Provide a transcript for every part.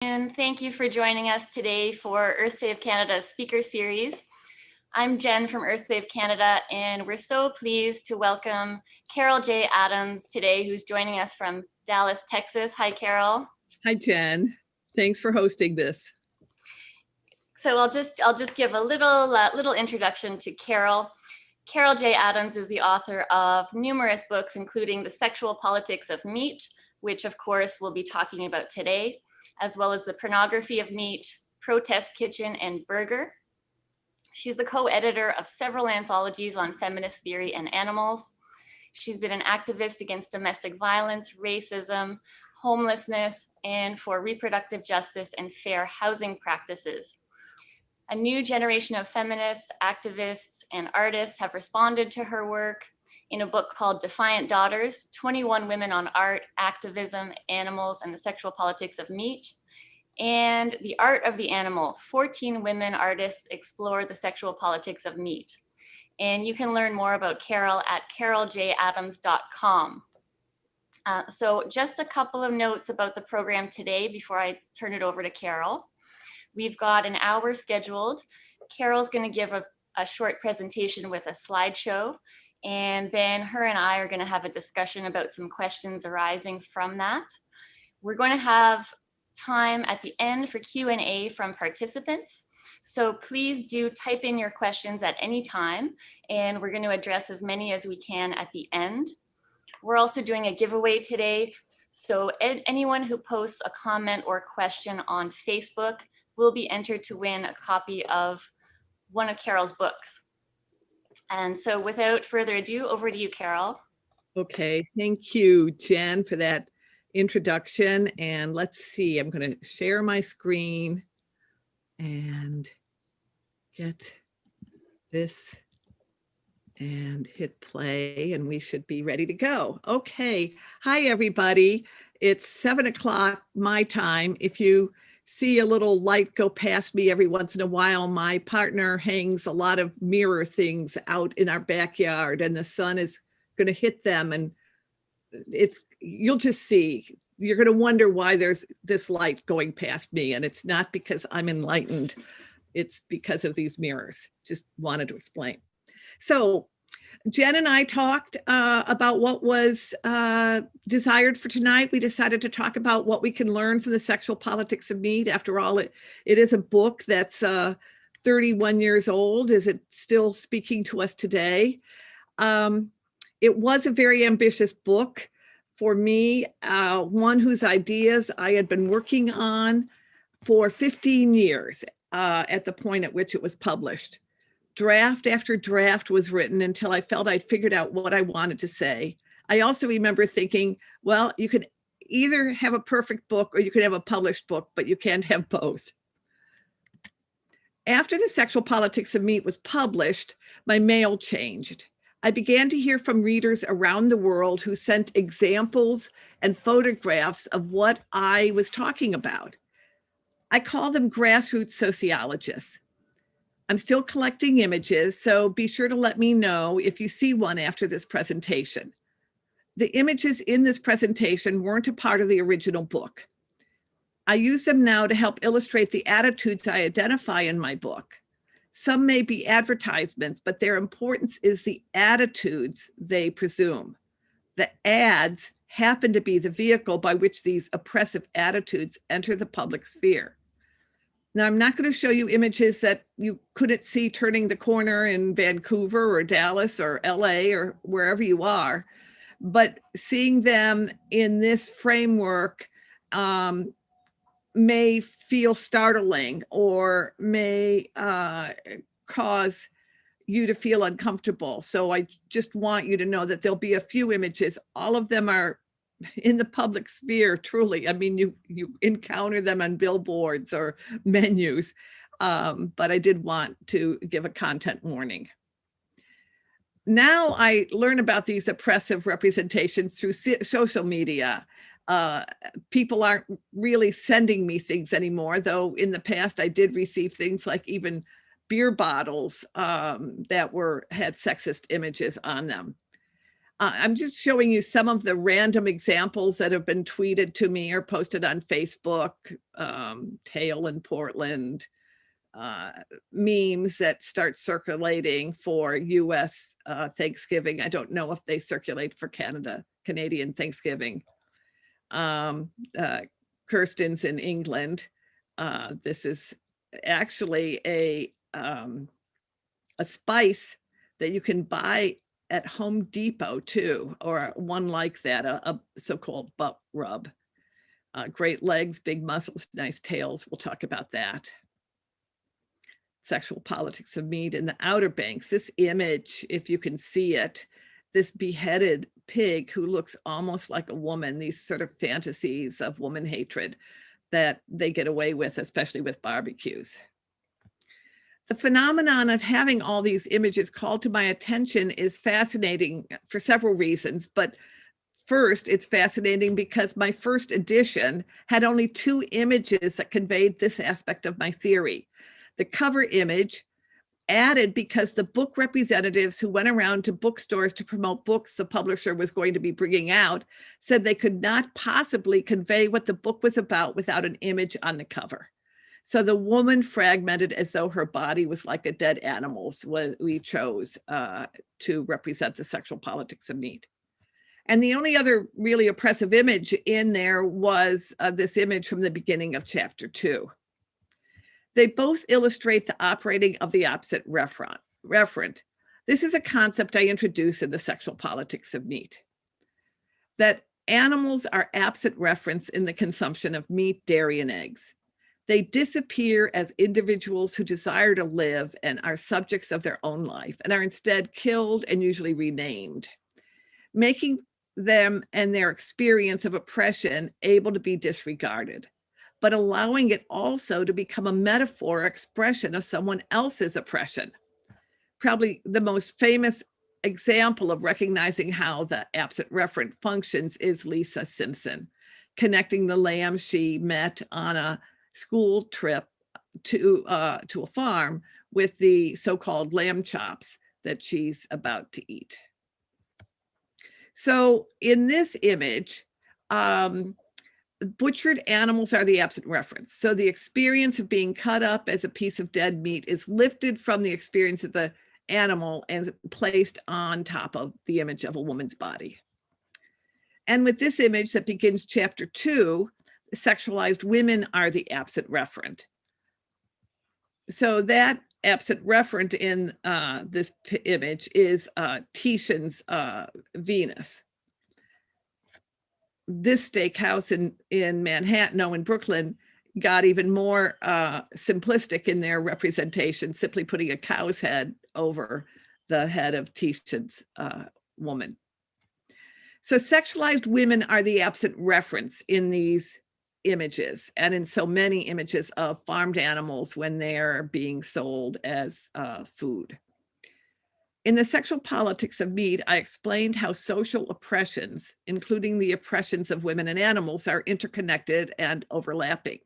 And thank you for joining us today for Earthsave Canada's speaker series. I'm Jen from Earthsave Canada, and we're so pleased to welcome Carol J. Adams today, who's joining us from Dallas, Texas. Hi, Carol. Hi, Jen. Thanks for hosting this. So I'll just give a little introduction to Carol. Carol J. Adams is the author of numerous books, including The Sexual Politics of Meat, which of course we'll be talking about today, as well as The Pornography of Meat, Protest Kitchen, and Burger. She's the co-editor of several anthologies on feminist theory and animals. She's been an activist against domestic violence, racism, homelessness, and for reproductive justice and fair housing practices. A new generation of feminists, activists, and artists have responded to her work in a book called Defiant Daughters, 21 Women on Art, Activism, Animals, and the Sexual Politics of Meat, and The Art of the Animal, 14 women artists explore the sexual politics of meat. And you can learn more about Carol at caroljadams.com. So just a couple of notes about the program today before I turn it over to Carol. We've got an hour scheduled. Carol's going to give a short presentation with a slideshow, and then her and I are going to have a discussion about some questions arising from that. We're going to have time at the end for Q&A from participants. So please do type in your questions at any time, and we're going to address as many as we can at the end. We're also doing a giveaway today. So anyone who posts a comment or question on Facebook will be entered to win a copy of one of Carol's books. And so without further ado, over to you, Carol. Okay, thank you, Jen, for that introduction. And let's see, I'm going to share my screen and get this and hit play, and we should be ready to go. Okay, hi, everybody. It's 7 o'clock my time. If you see a little light go past me every once in a while, my partner hangs a lot of mirror things out in our backyard, and the sun is going to hit them, and you'll just see, you're going to wonder why there's this light going past me, and it's not because I'm enlightened, it's because of these mirrors. Just wanted to explain. So Jen and I talked about what was desired for tonight. We decided to talk about what we can learn from the sexual politics of meat. After all, it is a book that's 31 years old. Is it still speaking to us today? It was a very ambitious book for me, one whose ideas I had been working on for 15 years at the point at which it was published. Draft after draft was written until I felt I'd figured out what I wanted to say. I also remember thinking, well, you could either have a perfect book or you could have a published book, but you can't have both. After The Sexual Politics of Meat was published, my mail changed. I began to hear from readers around the world who sent examples and photographs of what I was talking about. I call them grassroots sociologists. I'm still collecting images, so be sure to let me know if you see one after this presentation. The images in this presentation weren't a part of the original book. I use them now to help illustrate the attitudes I identify in my book. Some may be advertisements, but their importance is the attitudes they presume. The ads happen to be the vehicle by which these oppressive attitudes enter the public sphere. Now, I'm not going to show you images that you couldn't see turning the corner in Vancouver or Dallas or LA or wherever you are, but seeing them in this framework may feel startling or may cause you to feel uncomfortable. So I just want you to know that there'll be a few images. All of them are in the public sphere, truly. I mean, you encounter them on billboards or menus, but I did want to give a content warning. Now I learn about these oppressive representations through social media. People aren't really sending me things anymore, though in the past I did receive things like even beer bottles that had sexist images on them. I'm just showing you some of the random examples that have been tweeted to me or posted on Facebook, Tail in Portland, memes that start circulating for US Thanksgiving. I don't know if they circulate for Canadian Thanksgiving. Kirsten's in England. This is actually a spice that you can buy at Home Depot too, or one like that, a so-called butt rub. Great legs, big muscles, nice tails. We'll talk about that. Sexual politics of meat in the Outer Banks. This image, if you can see it, this beheaded pig who looks almost like a woman, these sort of fantasies of woman hatred that they get away with, especially with barbecues. The phenomenon of having all these images called to my attention is fascinating for several reasons, but first, it's fascinating because my first edition had only 2 images that conveyed this aspect of my theory. The cover image added because the book representatives who went around to bookstores to promote books the publisher was going to be bringing out said they could not possibly convey what the book was about without an image on the cover. So the woman fragmented as though her body was like a dead animal's, we chose to represent the sexual politics of meat. And the only other really oppressive image in there was this image from the beginning of chapter 2. They both illustrate the operating of the opposite referent. This is a concept I introduced in the sexual politics of meat, that animals are absent referents in the consumption of meat, dairy, and eggs. They disappear as individuals who desire to live and are subjects of their own life and are instead killed and usually renamed, making them and their experience of oppression able to be disregarded, but allowing it also to become a metaphor expression of someone else's oppression. Probably the most famous example of recognizing how the absent referent functions is Lisa Simpson, connecting the lamb she met on a school trip to a farm with the so-called lamb chops that she's about to eat. So in this image, butchered animals are the absent reference. So the experience of being cut up as a piece of dead meat is lifted from the experience of the animal and placed on top of the image of a woman's body. And with this image that begins chapter 2, sexualized women are the absent referent. So that absent referent in this image is Titian's Venus. This steakhouse in Manhattan, in Brooklyn, got even more simplistic in their representation, simply putting a cow's head over the head of Titian's woman. So sexualized women are the absent reference in these images and in so many images of farmed animals when they're being sold as food. In the sexual politics of meat, I explained how social oppressions, including the oppressions of women and animals, are interconnected and overlapping.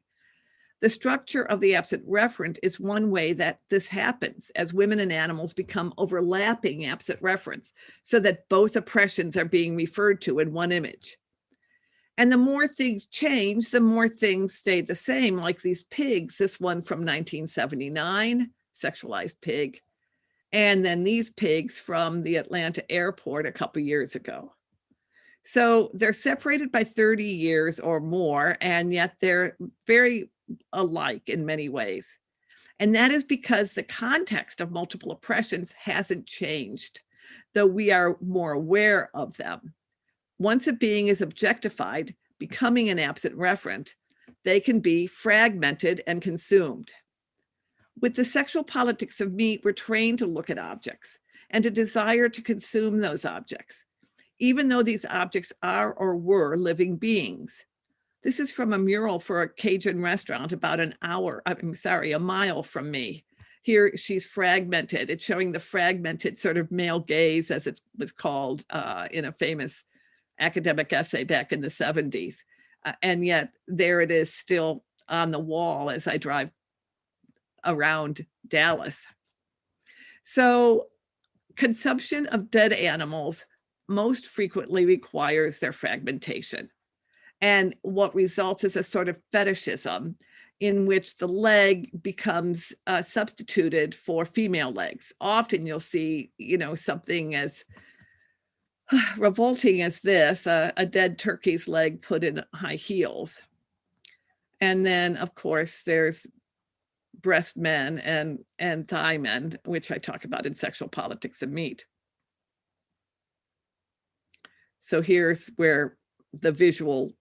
The structure of the absent referent is one way that this happens as women and animals become overlapping absent referents, so that both oppressions are being referred to in one image. And the more things change, the more things stay the same, like these pigs, this one from 1979, sexualized pig, and then these pigs from the Atlanta airport a couple years ago. So they're separated by 30 years or more, and yet they're very alike in many ways. And that is because the context of multiple oppressions hasn't changed, though we are more aware of them. Once a being is objectified, becoming an absent referent, they can be fragmented and consumed. With the sexual politics of meat, we're trained to look at objects and to desire to consume those objects, even though these objects are or were living beings. This is from a mural for a Cajun restaurant about a mile from me. Here she's fragmented. It's showing the fragmented sort of male gaze, as it was called in a famous academic essay back in the 70s. And yet there it is still on the wall as I drive around Dallas. So consumption of dead animals most frequently requires their fragmentation. And what results is a sort of fetishism in which the leg becomes substituted for female legs. Often you'll see, something as revolting as this, a dead turkey's leg put in high heels. And then, of course, there's breast men and thigh men, which I talk about in Sexual Politics of Meat. So here's where the visual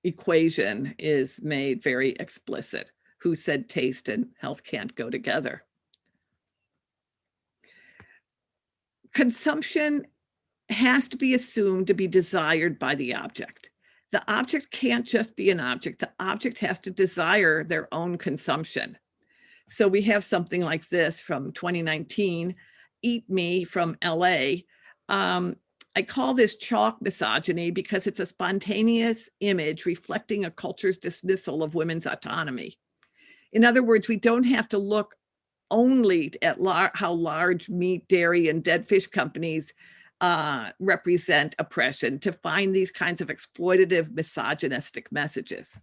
equation is made very explicit. Who said taste and health can't go together? Consumption has to be assumed to be desired by the object. The object can't just be an object. The object has to desire their own consumption. So we have something like this from 2019, Eat Me from LA. I call this chalk misogyny because it's a spontaneous image reflecting a culture's dismissal of women's autonomy. In other words, we don't have to look only at how large meat, dairy, and dead fish companies represent oppression to find these kinds of exploitative, misogynistic messages.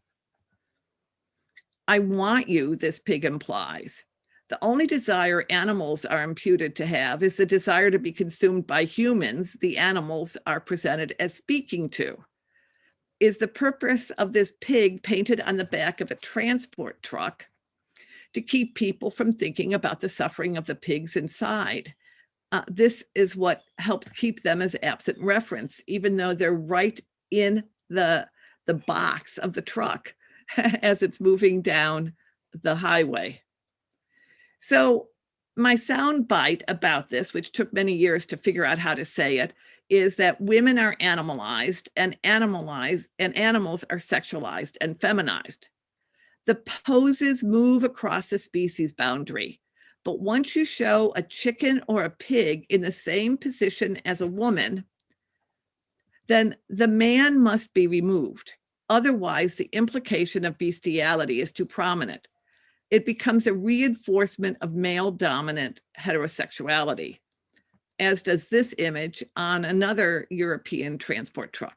I want you, this pig implies. The only desire animals are imputed to have is the desire to be consumed by humans the animals are presented as speaking to. Is the purpose of this pig painted on the back of a transport truck to keep people from thinking about the suffering of the pigs inside? This is what helps keep them as absent reference, even though they're right in the box of the truck as it's moving down the highway. So my sound bite about this, which took many years to figure out how to say it, is that women are animalized and animals are sexualized and feminized. The poses move across the species boundary, but once you show a chicken or a pig in the same position as a woman, then the man must be removed. Otherwise, the implication of bestiality is too prominent. It becomes a reinforcement of male-dominant heterosexuality, as does this image on another European transport truck.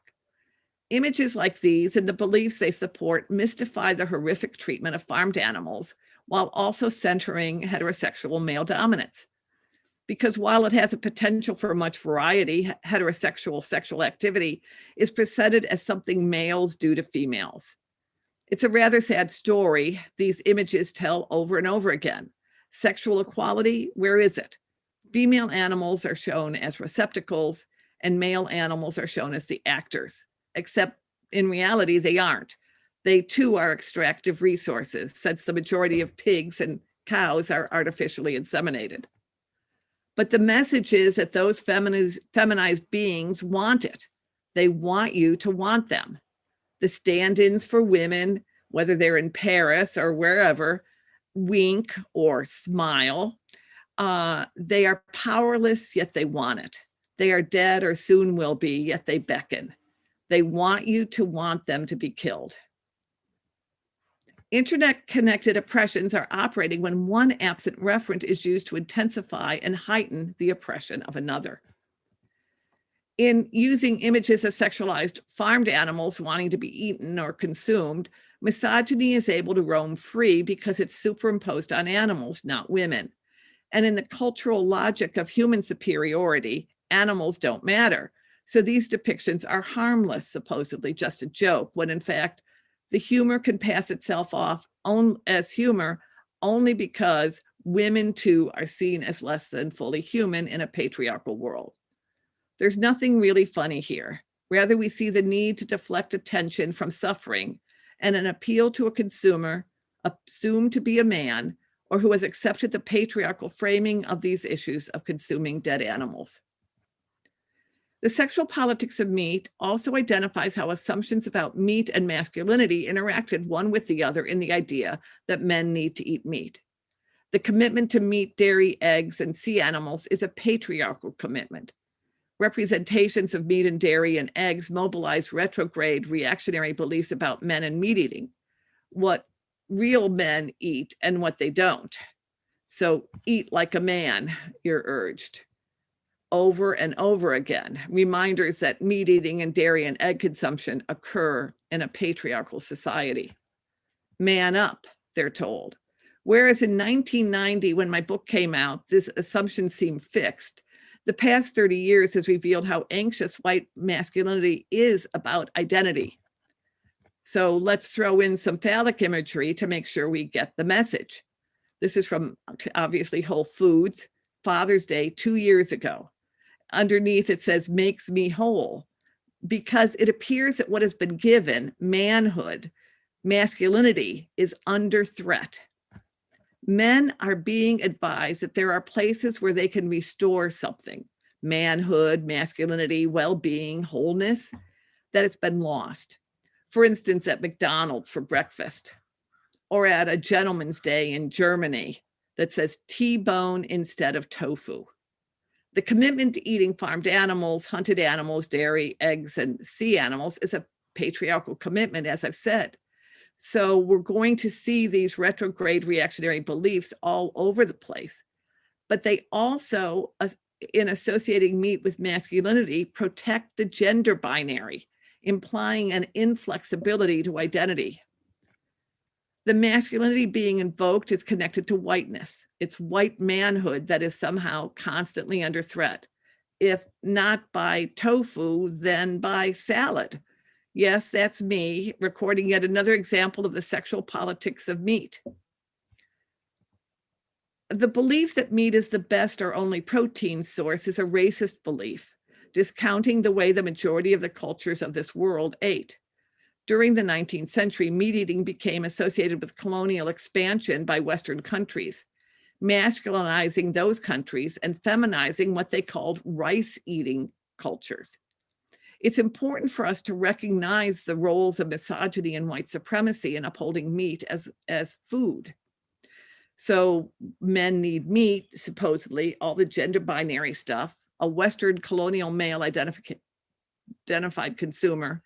Images like these and the beliefs they support mystify the horrific treatment of farmed animals while also centering heterosexual male dominance. Because while it has a potential for much variety, heterosexual sexual activity is presented as something males do to females. It's a rather sad story these images tell over and over again. Sexual equality, where is it? Female animals are shown as receptacles and male animals are shown as the actors, except in reality, they aren't. They too are extractive resources, since the majority of pigs and cows are artificially inseminated. But the message is that those feminized beings want it. They want you to want them. The stand-ins for women, whether they're in Paris or wherever, wink or smile. They are powerless, yet they want it. They are dead or soon will be, yet they beckon. They want you to want them to be killed. Internet-connected oppressions are operating when one absent referent is used to intensify and heighten the oppression of another. In using images of sexualized farmed animals wanting to be eaten or consumed, misogyny is able to roam free because it's superimposed on animals, not women. And in the cultural logic of human superiority, animals don't matter. So these depictions are harmless, supposedly just a joke, when in fact, the humor can pass itself off as humor only because women too are seen as less than fully human in a patriarchal world. There's nothing really funny here. Rather, we see the need to deflect attention from suffering and an appeal to a consumer assumed to be a man or who has accepted the patriarchal framing of these issues of consuming dead animals. The Sexual Politics of Meat also identifies how assumptions about meat and masculinity interacted one with the other in the idea that men need to eat meat. The commitment to meat, dairy, eggs, and sea animals is a patriarchal commitment. Representations of meat and dairy and eggs mobilize retrograde reactionary beliefs about men and meat eating, what real men eat and what they don't. So eat like a man, you're urged. over and over again, reminders that meat eating and dairy and egg consumption occur in a patriarchal society. Man up, they're told. Whereas in 1990, when my book came out, this assumption seemed fixed. The past 30 years has revealed how anxious white masculinity is about identity. So let's throw in some phallic imagery to make sure we get the message. This is from, obviously, Whole Foods, Father's Day 2 years ago. Underneath it says, makes me whole, because it appears that what has been given, manhood, masculinity, is under threat. Men are being advised that there are places where they can restore something, manhood, masculinity, well-being, wholeness, that it's been lost. For instance, at McDonald's for breakfast, or at a gentleman's day in Germany that says T-bone instead of tofu. The commitment to eating farmed animals, hunted animals, dairy, eggs, and sea animals is a patriarchal commitment, as I've said. So we're going to see these retrograde reactionary beliefs all over the place. But they also, in associating meat with masculinity, protect the gender binary, implying an inflexibility to identity. The masculinity being invoked is connected to whiteness. It's white manhood that is somehow constantly under threat. If not by tofu, then by salad. Yes, that's me recording yet another example of the sexual politics of meat. The belief that meat is the best or only protein source is a racist belief, discounting the way the majority of the cultures of this world ate. During the 19th century, meat eating became associated with colonial expansion by Western countries, masculinizing those countries and feminizing what they called rice-eating cultures. It's important for us to recognize the roles of misogyny and white supremacy in upholding meat as food. So men need meat, supposedly, all the gender binary stuff, a Western colonial male identified consumer,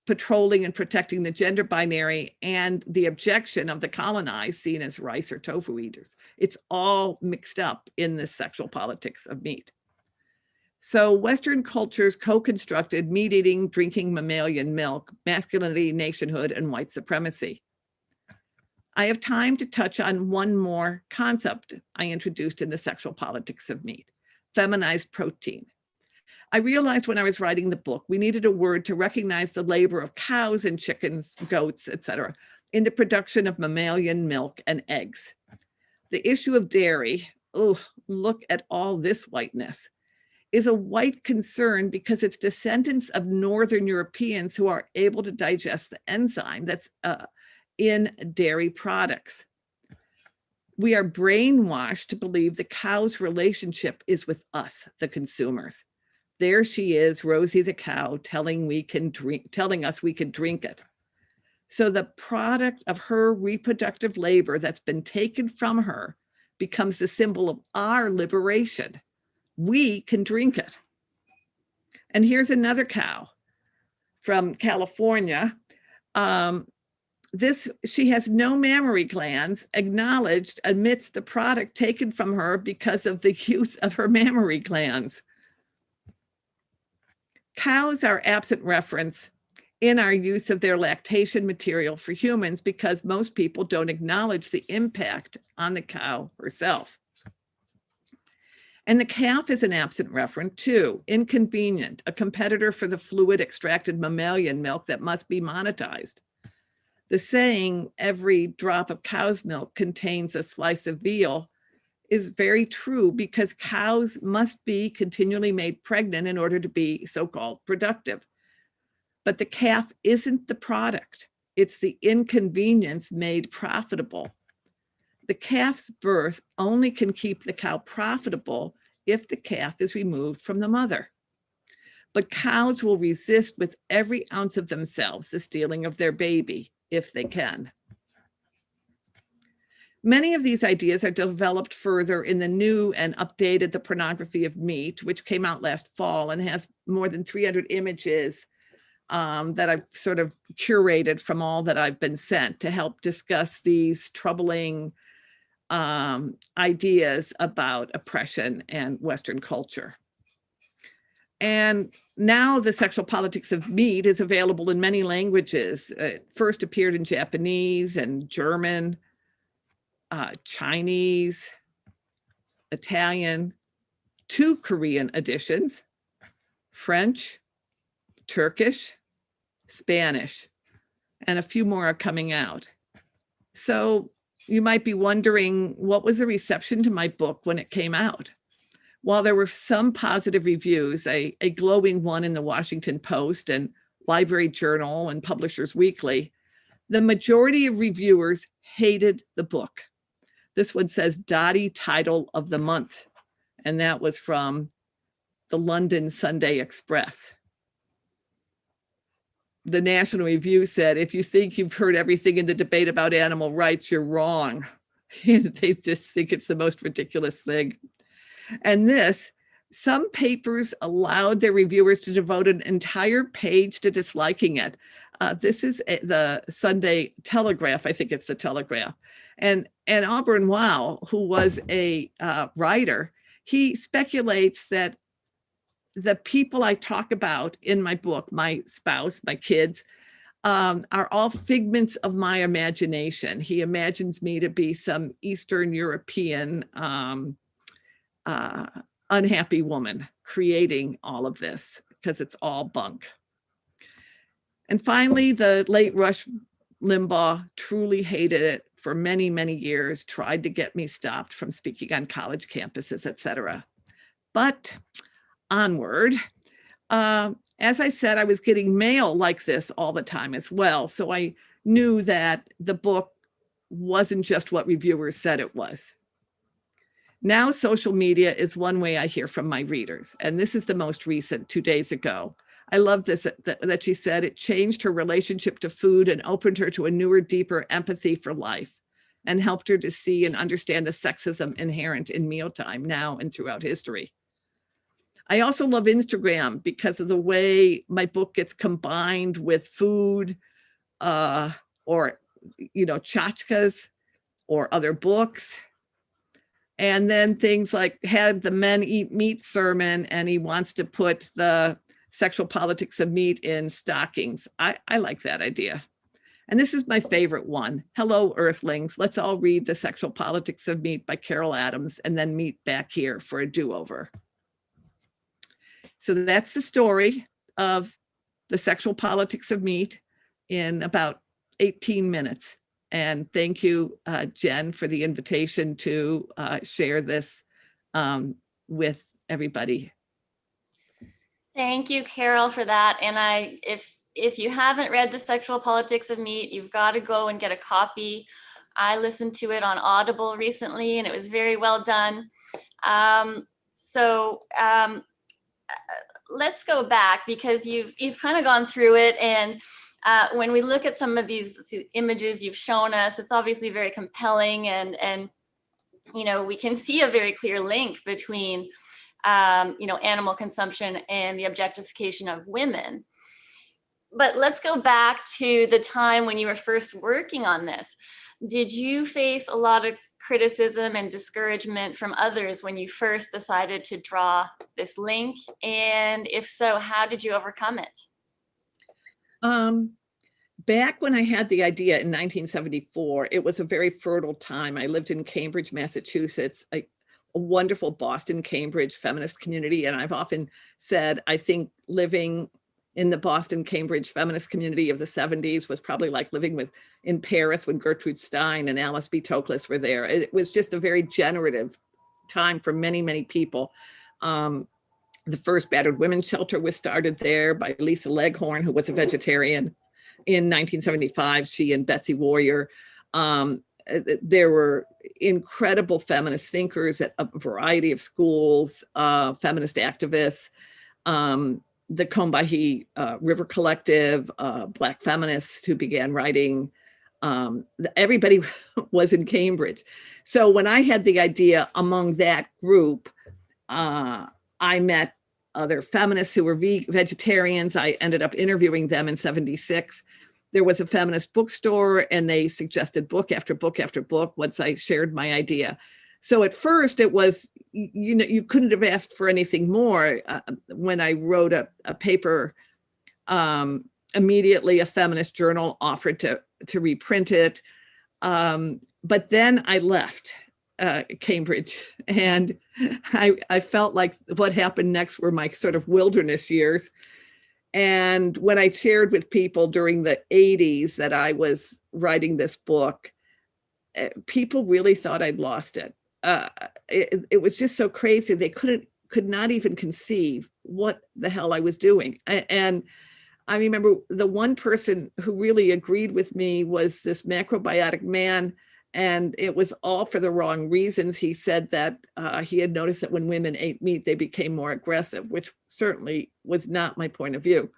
patrolling and protecting the gender binary, and the objection of the colonized seen as rice or tofu eaters. It's all mixed up in this sexual politics of meat. So Western cultures co-constructed meat eating, drinking mammalian milk, masculinity, nationhood, and white supremacy. I have time to touch on one more concept I introduced in the sexual politics of meat, feminized protein. I realized when I was writing the book, we needed a word to recognize the labor of cows and chickens, goats, etc., in the production of mammalian milk and eggs. The issue of dairy, oh, look at all this whiteness, is a white concern because it's descendants of Northern Europeans who are able to digest the enzyme that's in dairy products. We are brainwashed to believe the cow's relationship is with us, the consumers. There she is, Rosie the cow, telling us we can drink it. So the product of her reproductive labor that's been taken from her becomes the symbol of our liberation. We can drink it. And here's another cow from California. She has no mammary glands, acknowledged amidst the product taken from her because of the use of her mammary glands. Cows are absent reference in our use of their lactation material for humans because most people don't acknowledge the impact on the cow herself. And the calf is an absent referent too, inconvenient, a competitor for the fluid extracted mammalian milk that must be monetized. The saying, every drop of cow's milk contains a slice of veal, is very true because cows must be continually made pregnant in order to be so-called productive. But the calf isn't the product. It's the inconvenience made profitable. The calf's birth only can keep the cow profitable if the calf is removed from the mother. But cows will resist with every ounce of themselves the stealing of their baby, if they can. Many of these ideas are developed further in the new and updated The Pornography of Meat, which came out last fall and has more than 300 images that I've sort of curated from all that I've been sent to help discuss these troubling ideas about oppression and Western culture. And now the sexual politics of meat is available in many languages. It first appeared in Japanese and German, Chinese, Italian, 2 Korean editions, French, Turkish, Spanish, and a few more are coming out. So you might be wondering, what was the reception to my book when it came out? While there were some positive reviews, a glowing one in the Washington Post and Library Journal and Publishers Weekly, the majority of reviewers hated the book. This one says Dottie Title of the Month, and that was from the London Sunday Express. The National Review said, if you think you've heard everything in the debate about animal rights, you're wrong. They just think it's the most ridiculous thing. And this, some papers allowed their reviewers to devote an entire page to disliking it. This is the Sunday Telegraph. I think it's the Telegraph. And Auburn Wow, who was a writer, he speculates that the people I talk about in my book, my spouse, my kids, are all figments of my imagination. He imagines me to be some Eastern European unhappy woman creating all of this because it's all bunk. And finally, the late Rush Limbaugh truly hated it for many, many years, tried to get me stopped from speaking on college campuses, etc. But onward, as I said, I was getting mail like this all the time as well. So I knew that the book wasn't just what reviewers said it was. Now, social media is one way I hear from my readers. And this is the most recent, 2 days ago. I love this, that she said it changed her relationship to food and opened her to a newer, deeper empathy for life and helped her to see and understand the sexism inherent in mealtime now and throughout history. I also love Instagram because of the way my book gets combined with food or, tchotchkes or other books. And then things like had the Men Eat Meat sermon, and he wants to put the sexual politics of meat in stockings. I like that idea. And this is my favorite one. Hello, Earthlings. Let's all read The Sexual Politics of Meat by Carol Adams and then meet back here for a do-over. So that's the story of The Sexual Politics of Meat in about 18 minutes. And thank you, Jen, for the invitation to share this with everybody. Thank you, Carol, for that. And if you haven't read The Sexual Politics of Meat, you've got to go and get a copy. I listened to it on Audible recently, and it was very well done. Let's go back because you've kind of gone through it, and when we look at some of these images you've shown us, it's obviously very compelling, and we can see a very clear link between animal consumption and the objectification of women. But let's go back to the time when you were first working on this. Did you face a lot of criticism and discouragement from others when you first decided to draw this link? And if so, how did you overcome it? Back when I had the idea in 1974, it was a very fertile time. I lived in Cambridge, Massachusetts, a wonderful Boston, Cambridge feminist community. And I've often said, I think living in the Boston, Cambridge feminist community of the 70s was probably like living in Paris when Gertrude Stein and Alice B. Toklas were there. It was just a very generative time for many, many people. The first battered women's shelter was started there by Lisa Leghorn, who was a vegetarian. In 1975, she and Betsy Warrior. There were incredible feminist thinkers at a variety of schools, feminist activists, the Combahee River Collective, Black feminists who began writing. Everybody was in Cambridge. So when I had the idea among that group, I met other feminists who were vegetarians. I ended up interviewing them in 76. There was a feminist bookstore, and they suggested book after book after book once I shared my idea. So at first it was, you couldn't have asked for anything more. When I wrote a paper, immediately a feminist journal offered to reprint it. But then I left Cambridge, and I felt like what happened next were my sort of wilderness years. And when I shared with people during the 80s that I was writing this book, people really thought I'd lost it. It was just so crazy. They could not even conceive what the hell I was doing. And I remember the one person who really agreed with me was this macrobiotic man, and it was all for the wrong reasons. He said that he had noticed that when women ate meat, they became more aggressive, which certainly was not my point of view.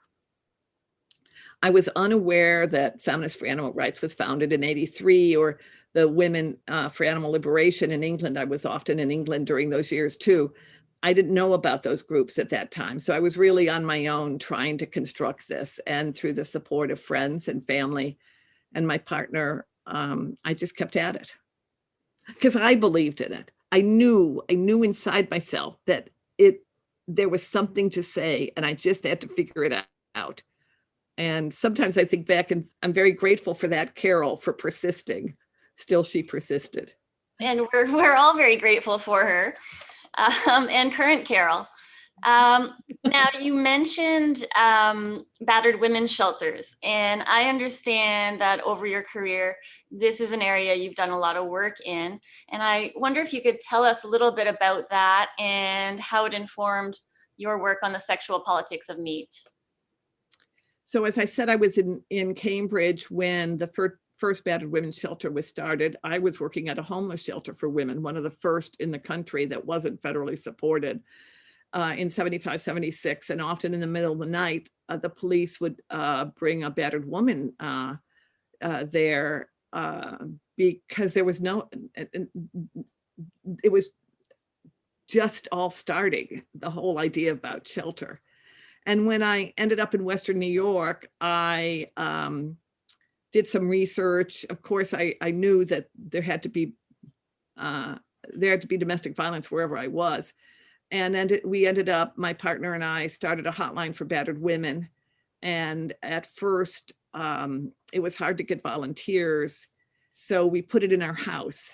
I was unaware that Feminists for Animal Rights was founded in '83, or the Women for Animal Liberation in England. I was often in England during those years too. I didn't know about those groups at that time. So I was really on my own trying to construct this. And through the support of friends and family and my partner, I just kept at it because I believed in it. I knew inside myself that there was something to say, and I just had to figure it out. And sometimes I think back, and I'm very grateful for that, Carol, for persisting. Still, she persisted. And we're all very grateful for her, and current Carol. Now, you mentioned battered women's shelters, and I understand that over your career, this is an area you've done a lot of work in. And I wonder if you could tell us a little bit about that and how it informed your work on the sexual politics of meat. So as I said, I was in Cambridge when the first battered women's shelter was started. I was working at a homeless shelter for women, one of the first in the country that wasn't federally supported, in 75, 76. And often in the middle of the night, the police would bring a battered woman there because there was it was just all starting, the whole idea about shelter. And when I ended up in Western New York, I did some research. Of course, I knew that there had to be domestic violence wherever I was. And we ended up, my partner and I started a hotline for battered women. And at first, it was hard to get volunteers. So we put it in our house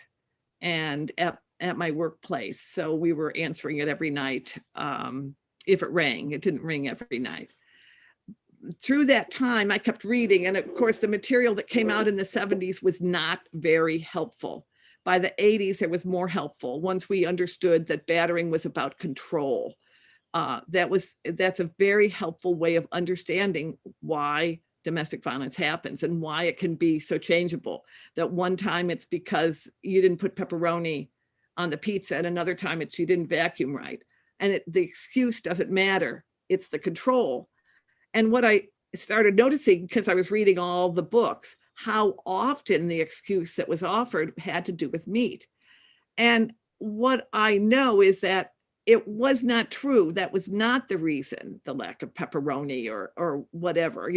and at my workplace. So we were answering it every night. If it rang, it didn't ring every night. Through that time, I kept reading. And of course, the material that came out in the 70s was not very helpful. By the 80s, it was more helpful once we understood that battering was about control. That's a very helpful way of understanding why domestic violence happens and why it can be so changeable. That one time it's because you didn't put pepperoni on the pizza, and another time it's you didn't vacuum right. And the excuse doesn't matter. It's the control. And what I started noticing, because I was reading all the books, how often the excuse that was offered had to do with meat. And what I know is that it was not true. That was not the reason, the lack of pepperoni or whatever,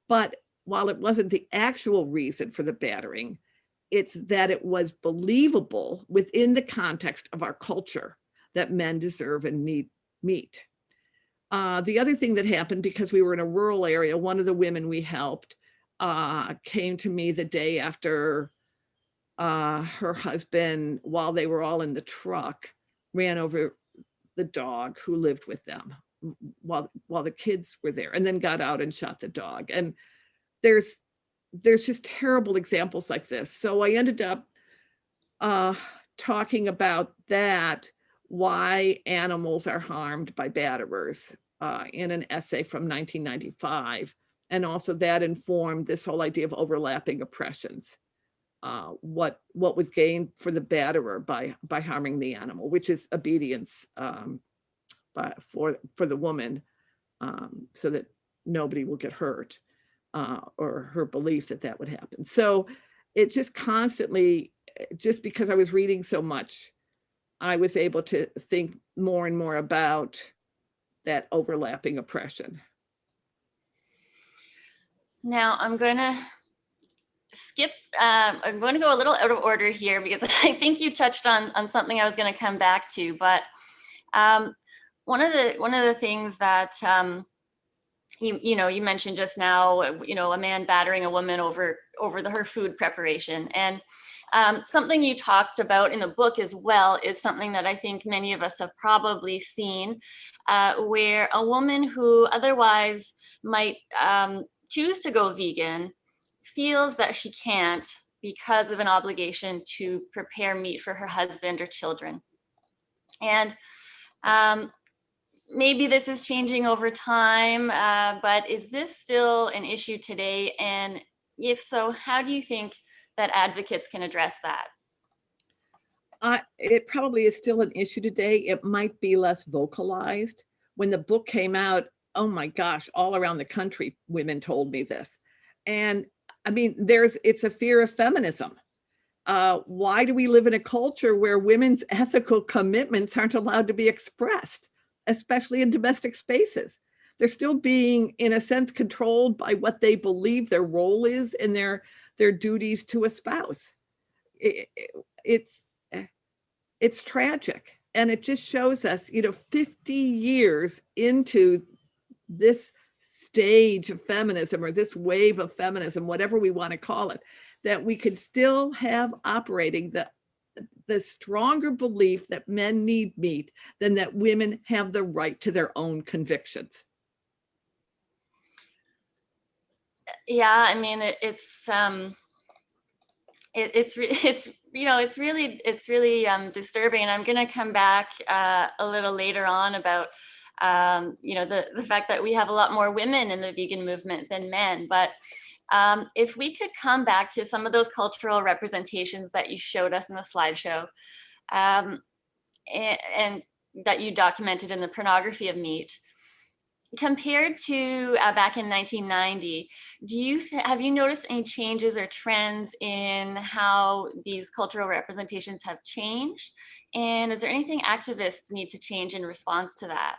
But while it wasn't the actual reason for the battering, it's that it was believable within the context of our culture that men deserve and need meat. The other thing that happened, because we were in a rural area, one of the women we helped came to me the day after her husband, while they were all in the truck, ran over the dog who lived with them while the kids were there, and then got out and shot the dog. And there's just terrible examples like this. So I ended up talking about that, why animals are harmed by batterers, in an essay from 1995. And also that informed this whole idea of overlapping oppressions. What was gained for the batterer by harming the animal, which is obedience for the woman, so that nobody will get hurt, or her belief that would happen. So it just constantly, just because I was reading so much, I was able to think more and more about that overlapping oppression. Now I'm going to skip, I'm going to go a little out of order here because I think you touched on something I was going to come back to, but one of the things that you mentioned just now, a man battering a woman over her food preparation, and something you talked about in the book as well is something that I think many of us have probably seen, where a woman who otherwise might choose to go vegan feels that she can't because of an obligation to prepare meat for her husband or children. And maybe this is changing over time, but is this still an issue today? And if so, how do you think that advocates can address that? It probably is still an issue today. It might be less vocalized. When the book came out, oh my gosh, all around the country, women told me this. And I mean, it's a fear of feminism. Why do we live in a culture where women's ethical commitments aren't allowed to be expressed, especially in domestic spaces? They're still being, in a sense, controlled by what they believe their role is and their duties to a spouse. It's tragic. And it just shows us, 50 years into this stage of feminism, or this wave of feminism, whatever we want to call it, that we could still have operating the stronger belief that men need meat than that women have the right to their own convictions. Yeah, I mean, it's really disturbing, and I'm going to come back a little later on about the fact that we have a lot more women in the vegan movement than men. But if we could come back to some of those cultural representations that you showed us in the slideshow, and that you documented in the pornography of meat, compared to back in 1990, have you noticed any changes or trends in how these cultural representations have changed? And is there anything activists need to change in response to that?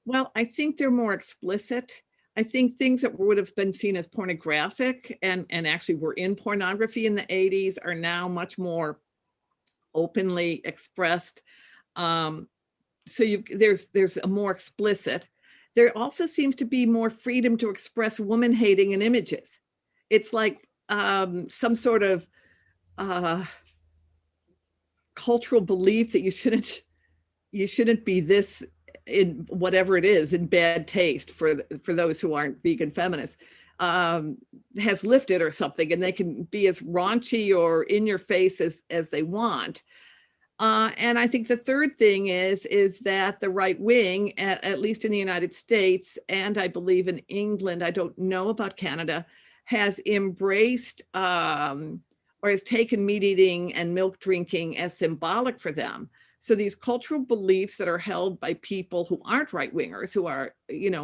Well, I think they're more explicit. I think things that would have been seen as pornographic and actually were in pornography in the 80s are now much more openly expressed. So there's a more explicit. There also seems to be more freedom to express woman hating in images. It's like some sort of cultural belief that you shouldn't be this, in whatever it is, in bad taste for those who aren't vegan feminists, has lifted or something, and they can be as raunchy or in your face as they want. And I think the third thing is that the right wing, at least in the United States, and I believe in England, I don't know about Canada, has embraced or has taken meat eating and milk drinking as symbolic for them. So these cultural beliefs that are held by people who aren't right wingers, who are,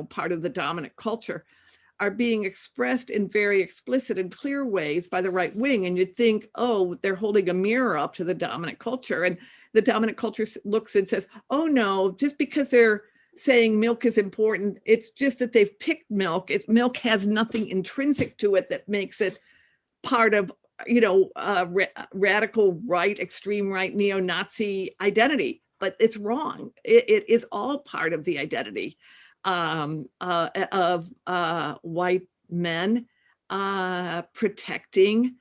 part of the dominant culture, are being expressed in very explicit and clear ways by the right wing. And you'd think, oh, they're holding a mirror up to the dominant culture. And the dominant culture looks and says, oh no, just because they're saying milk is important, it's just that they've picked milk. Milk has nothing intrinsic to it that makes it part of, radical right, extreme right, neo-Nazi identity. But it's wrong. It is all part of the identity of white men protecting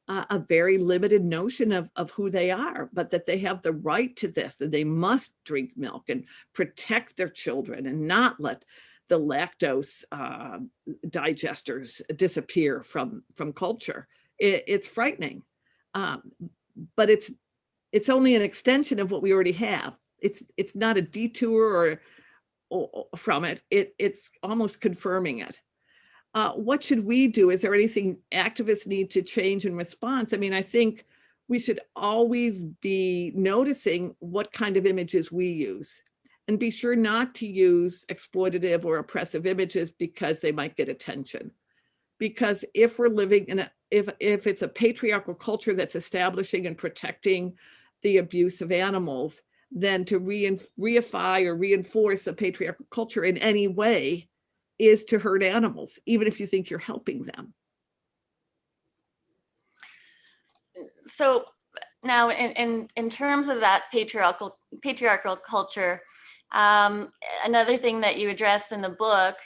a very limited notion of who they are, but that they have the right to this, and they must drink milk and protect their children and not let the lactose digesters disappear from culture. It's frightening, but it's only an extension of what we already have. It's not a detour or from it. It's almost confirming it. What should we do? Is there anything activists need to change in response? I mean, I think we should always be noticing what kind of images we use, and be sure not to use exploitative or oppressive images because they might get attention. Because if we're living in if it's a patriarchal culture that's establishing and protecting the abuse of animals, then to reify or reinforce a patriarchal culture in any way is to hurt animals, even if you think you're helping them. So now in terms of that patriarchal culture, another thing that you addressed in the book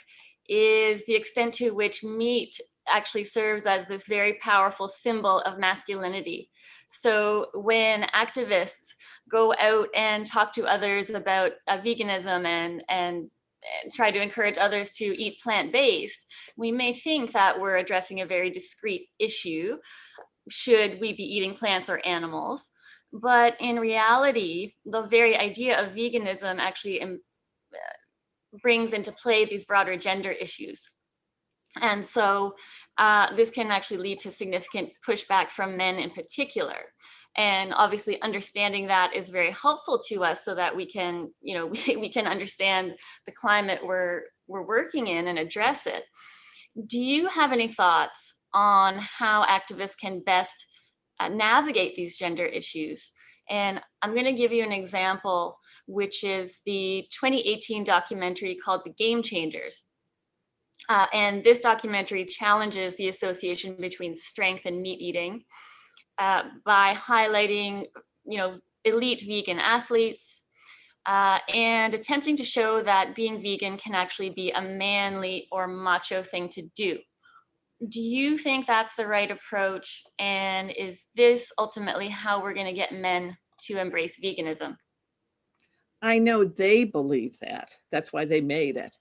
is the extent to which meat actually serves as this very powerful symbol of masculinity. So when activists go out and talk to others about veganism and try to encourage others to eat plant-based, we may think that we're addressing a very discrete issue. Should we be eating plants or animals? But in reality, the very idea of veganism actually brings into play these broader gender issues. And so this can actually lead to significant pushback from men in particular. And obviously understanding that is very helpful to us so that we can, we can understand the climate we're working in and address it. Do you have any thoughts on how activists can best navigate these gender issues? And I'm going to give you an example, which is the 2018 documentary called The Game Changers. And this documentary challenges the association between strength and meat eating by highlighting, elite vegan athletes and attempting to show that being vegan can actually be a manly or macho thing to do. Do you think that's the right approach? And is this ultimately how we're going to get men to embrace veganism? I know they believe that. That's why they made it.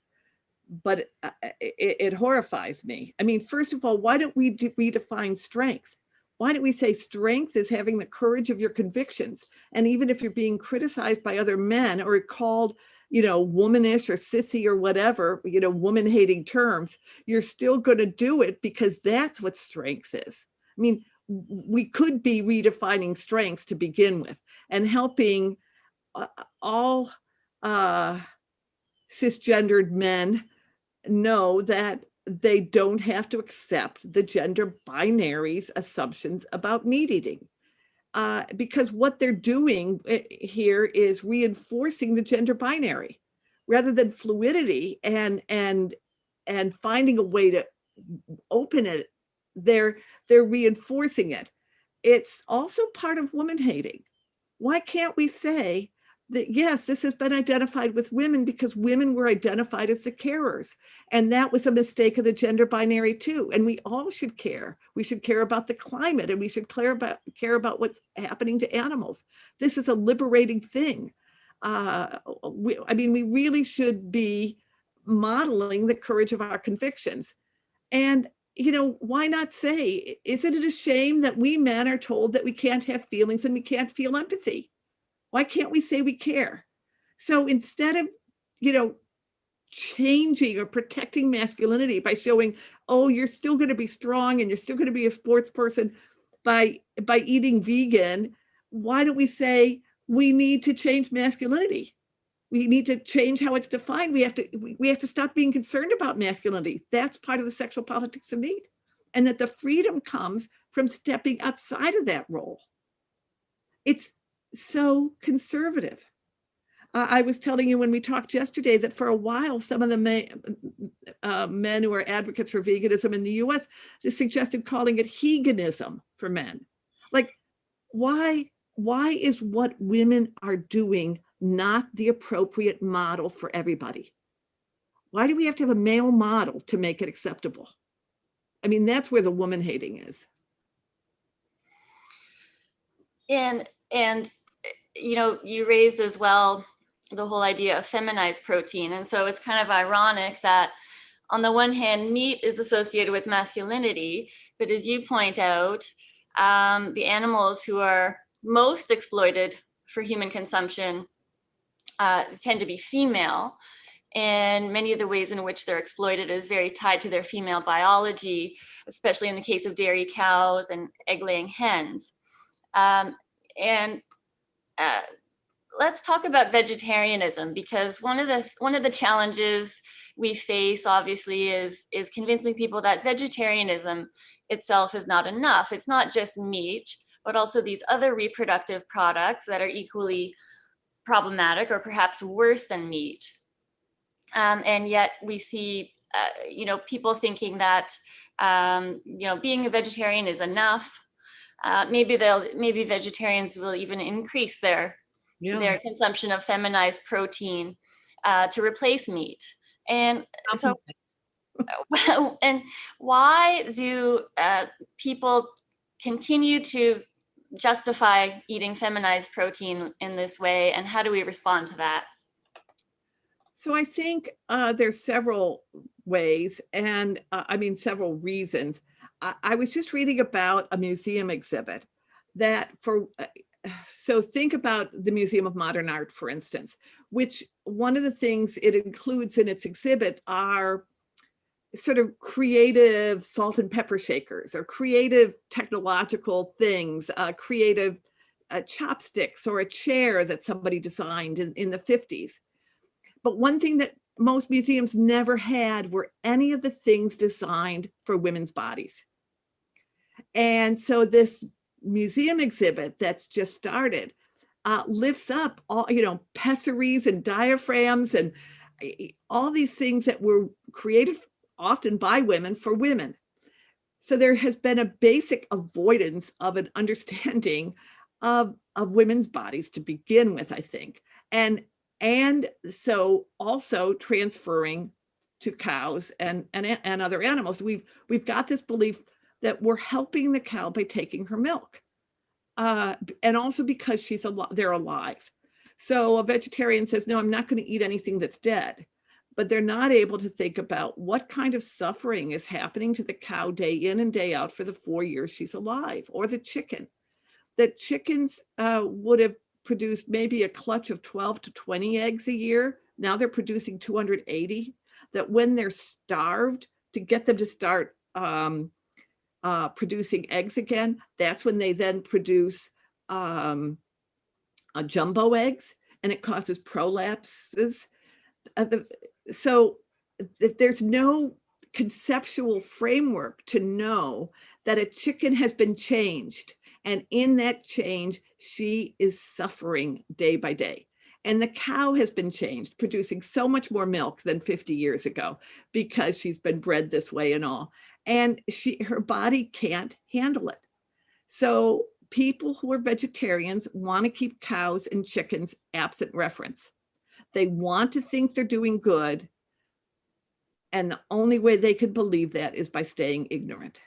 But it horrifies me. I mean, first of all, why don't we redefine strength? Why don't we say strength is having the courage of your convictions? And even if you're being criticized by other men or called, womanish or sissy or whatever, woman-hating terms, you're still going to do it because that's what strength is. I mean, we could be redefining strength to begin with and helping all cisgendered men know that they don't have to accept the gender binary's assumptions about meat eating. Because what they're doing here is reinforcing the gender binary rather than fluidity and finding a way to open it. They're reinforcing it. It's also part of woman hating. Why can't we say that, yes, this has been identified with women because women were identified as the carers. And that was a mistake of the gender binary too. And we all should care. We should care about the climate and we should care about what's happening to animals. This is a liberating thing. We really should be modeling the courage of our convictions. And, why not say, isn't it a shame that we men are told that we can't have feelings and we can't feel empathy? Why can't we say we care? So instead of, changing or protecting masculinity by showing, oh, you're still going to be strong and you're still going to be a sports person by eating vegan, why don't we say we need to change masculinity? We need to change how it's defined. We have to stop being concerned about masculinity. That's part of the sexual politics of meat. And that the freedom comes from stepping outside of that role. It's so conservative. I was telling you when we talked yesterday that for a while, some of the men who are advocates for veganism in the US just suggested calling it heganism for men. Like, why is what women are doing not the appropriate model for everybody? Why do we have to have a male model to make it acceptable? I mean, that's where the woman hating is. And you raised as well the whole idea of feminized protein. And so it's kind of ironic that on the one hand, meat is associated with masculinity, but as you point out, the animals who are most exploited for human consumption tend to be female. And many of the ways in which they're exploited is very tied to their female biology, especially in the case of dairy cows and egg-laying hens. Let's talk about vegetarianism, because one of the challenges we face, obviously, is convincing people that vegetarianism itself is not enough. It's not just meat, but also these other reproductive products that are equally problematic or perhaps worse than meat. And yet we see, people thinking that, being a vegetarian is enough. maybe vegetarians will even increase their consumption of feminized protein to replace meat. And so, and why do people continue to justify eating feminized protein in this way, and how do we respond to that? So I think there's several ways, and I mean several reasons. I was just reading about a museum exhibit that so think about the Museum of Modern Art, for instance, which one of the things it includes in its exhibit are sort of creative salt and pepper shakers or creative technological things, creative chopsticks or a chair that somebody designed in the 50s. But one thing that most museums never had were any of the things designed for women's bodies. And so this museum exhibit that's just started lifts up all, pessaries and diaphragms and all these things that were created often by women for women. So there has been a basic avoidance of an understanding of women's bodies to begin with, I think. And so also transferring to cows and other animals. We've got this belief that we're helping the cow by taking her milk. And also because they're alive. So a vegetarian says, no, I'm not going to eat anything that's dead. But they're not able to think about what kind of suffering is happening to the cow day in and day out for the 4 years she's alive, or the chicken. That chickens would have produced maybe a clutch of 12 to 20 eggs a year. Now they're producing 280. That when they're starved, to get them to start producing eggs again, that's when they then produce jumbo eggs, and it causes prolapses. So there's no conceptual framework to know that a chicken has been changed. And in that change, she is suffering day by day. And the cow has been changed, producing so much more milk than 50 years ago because she's been bred this way and all. And her body can't handle it. So people who are vegetarians want to keep cows and chickens absent reference. They want to think they're doing good. And the only way they could believe that is by staying ignorant.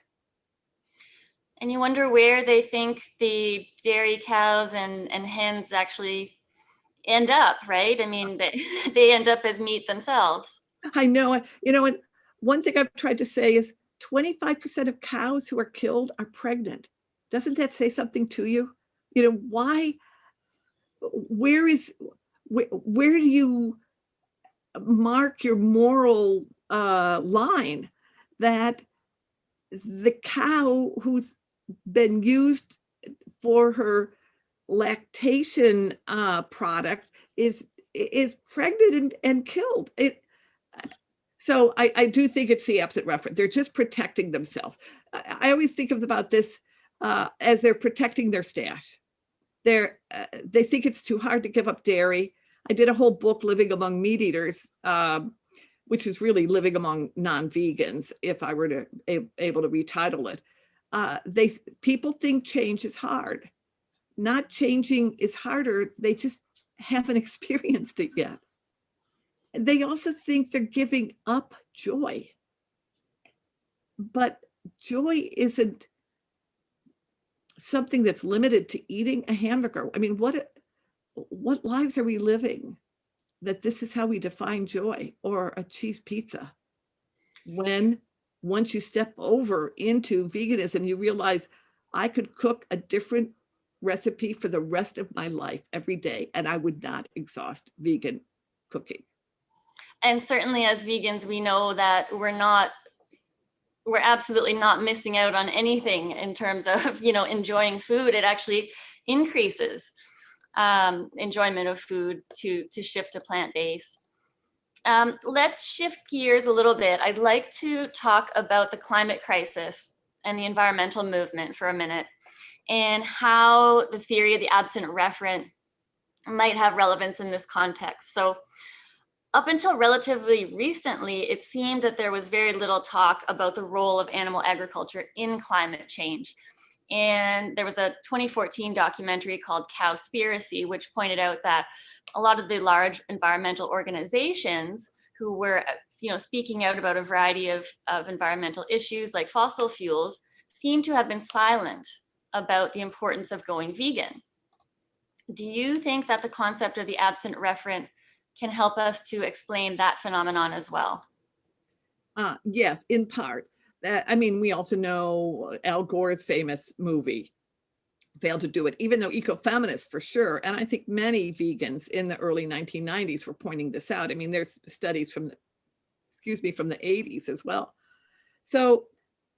And you wonder where they think the dairy cows and hens actually end up, right? I mean, they end up as meat themselves. I know, and one thing I've tried to say is 25% of cows who are killed are pregnant. Doesn't that say something to you? Why, where do you mark your moral line that the cow who's been used for her lactation product is pregnant and killed? So I do think it's the absent reference. They're just protecting themselves. I always think about this as they're protecting their stash. They think it's too hard to give up dairy. I did a whole book, Living Among Meat Eaters, which is really living among non-vegans, if I were to able to retitle it. People think change is hard. Not changing is harder. They just haven't experienced it yet. They also think they're giving up joy. But joy isn't something that's limited to eating a hamburger. I mean, what lives are we living that this is how we define joy, or a cheese pizza? When once you step over into veganism, you realize I could cook a different recipe for the rest of my life every day, and I would not exhaust vegan cooking. And certainly as vegans, we know that we're absolutely not missing out on anything in terms of, enjoying food. It actually increases enjoyment of food to shift to plant-based. Let's shift gears a little bit. I'd like to talk about the climate crisis and the environmental movement for a minute, and how the theory of the absent referent might have relevance in this context. So up until relatively recently, it seemed that there was very little talk about the role of animal agriculture in climate change. And there was a 2014 documentary called Cowspiracy, which pointed out that a lot of the large environmental organizations who were speaking out about a variety of environmental issues like fossil fuels seem to have been silent about the importance of going vegan. Do you think that the concept of the absent referent can help us to explain that phenomenon as well? Yes, in part. I mean, we also know Al Gore's famous movie failed to do it, even though ecofeminists for sure, and I think many vegans in the early 1990s were pointing this out. I mean, there's studies from the 80s as well. So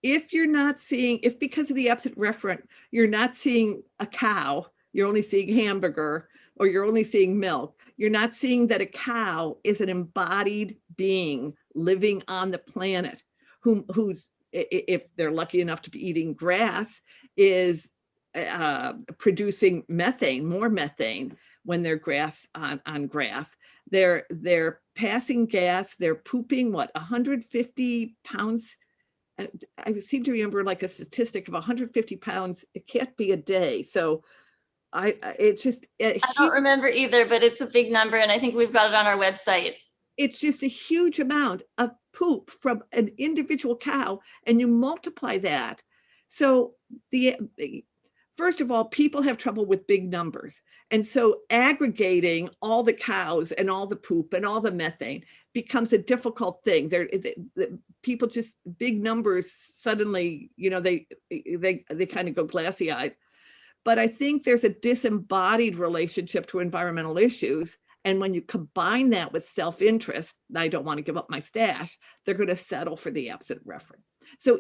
if you're not seeing, if because of the absent referent, you're not seeing a cow, you're only seeing hamburger, or you're only seeing milk, you're not seeing that a cow is an embodied being living on the planet, who's, if they're lucky enough to be eating grass, is producing methane, more methane when they're on grass. They're passing gas, they're pooping, what, 150 pounds? I seem to remember like a statistic of 150 pounds. It can't be a day. So it's just I don't remember either, but it's a big number, and I think we've got it on our website. It's just a huge amount of poop from an individual cow, and you multiply that. So first of all, people have trouble with big numbers. And so aggregating all the cows and all the poop and all the methane becomes a difficult thing. People just, big numbers suddenly, they kind of go glassy-eyed. But I think there's a disembodied relationship to environmental issues. And when you combine that with self-interest, I don't want to give up my stash, they're going to settle for the absent referent. So,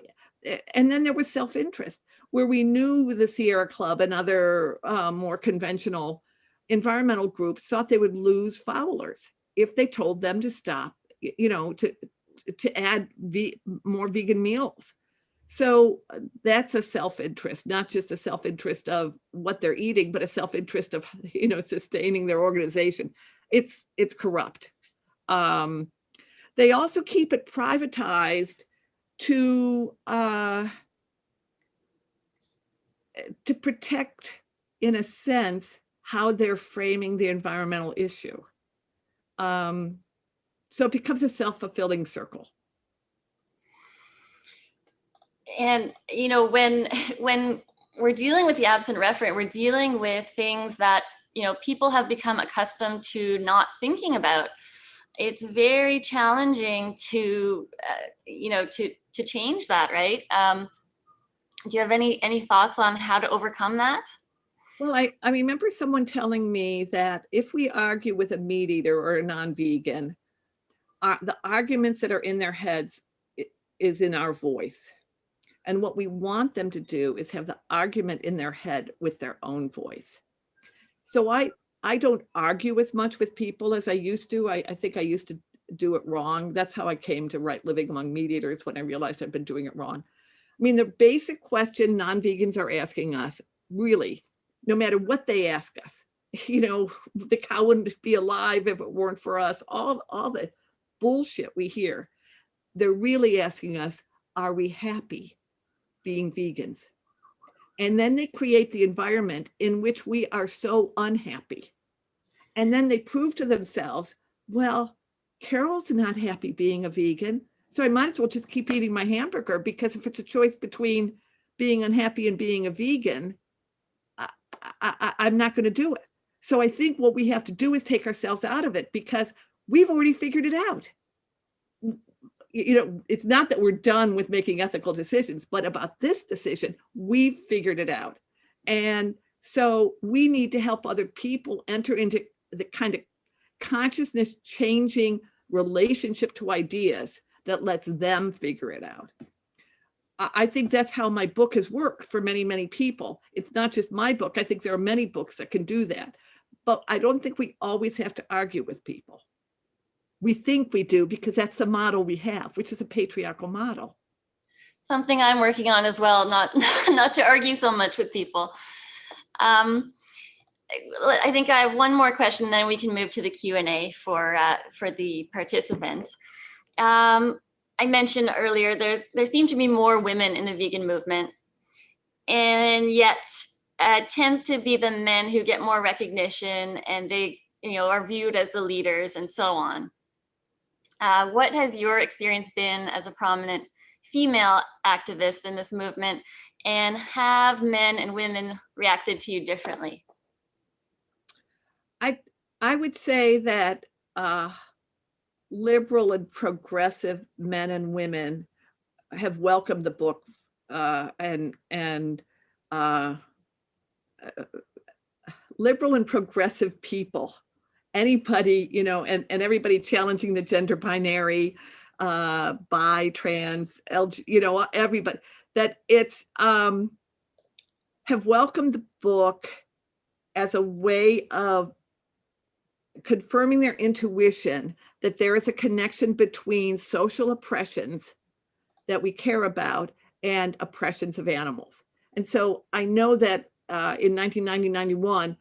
and then there was self-interest, where we knew the Sierra Club and other more conventional environmental groups thought they would lose followers if they told them to stop, to add more vegan meals. So that's a self-interest, not just a self-interest of what they're eating, but a self-interest of, sustaining their organization. It's corrupt. They also keep it privatized to protect, in a sense, how they're framing the environmental issue. So it becomes a self-fulfilling circle. And, when we're dealing with the absent referent, we're dealing with things that, people have become accustomed to not thinking about. It's very challenging to, to change that, right? Do you have any thoughts on how to overcome that? Well, I remember someone telling me that if we argue with a meat eater or a non-vegan, the arguments that are in their heads is in our voice. And what we want them to do is have the argument in their head with their own voice. So I don't argue as much with people as I used to. I think I used to do it wrong. That's how I came to write Living Among Meat Eaters, when I realized I'd been doing it wrong. I mean, the basic question non-vegans are asking us, really, no matter what they ask us, the cow wouldn't be alive if it weren't for us, all the bullshit we hear. They're really asking us, are we happy being vegans? And then they create the environment in which we are so unhappy. And then they prove to themselves, well, Carol's not happy being a vegan, so I might as well just keep eating my hamburger, because if it's a choice between being unhappy and being a vegan, I'm not going to do it. So I think what we have to do is take ourselves out of it, because we've already figured it out. It's not that we're done with making ethical decisions, but about this decision, we've figured it out. And so we need to help other people enter into the kind of consciousness changing relationship to ideas that lets them figure it out. I think that's how my book has worked for many, many people. It's not just my book. I think there are many books that can do that. But I don't think we always have to argue with people. We think we do because that's the model we have, which is a patriarchal model. Something I'm working on as well, not to argue so much with people. I think I have one more question, then we can move to the Q&A for the participants. I mentioned earlier, there seem to be more women in the vegan movement. and yet tends to be the men who get more recognition, and they, are viewed as the leaders and so on. What has your experience been as a prominent female activist in this movement, and have men and women reacted to you differently? I would say that liberal and progressive men and women have welcomed the book, and liberal and progressive people, anybody, and everybody challenging the gender binary, bi, trans, LG, everybody, that it's have welcomed the book as a way of confirming their intuition that there is a connection between social oppressions that we care about and oppressions of animals. And so I know that in 1990-91,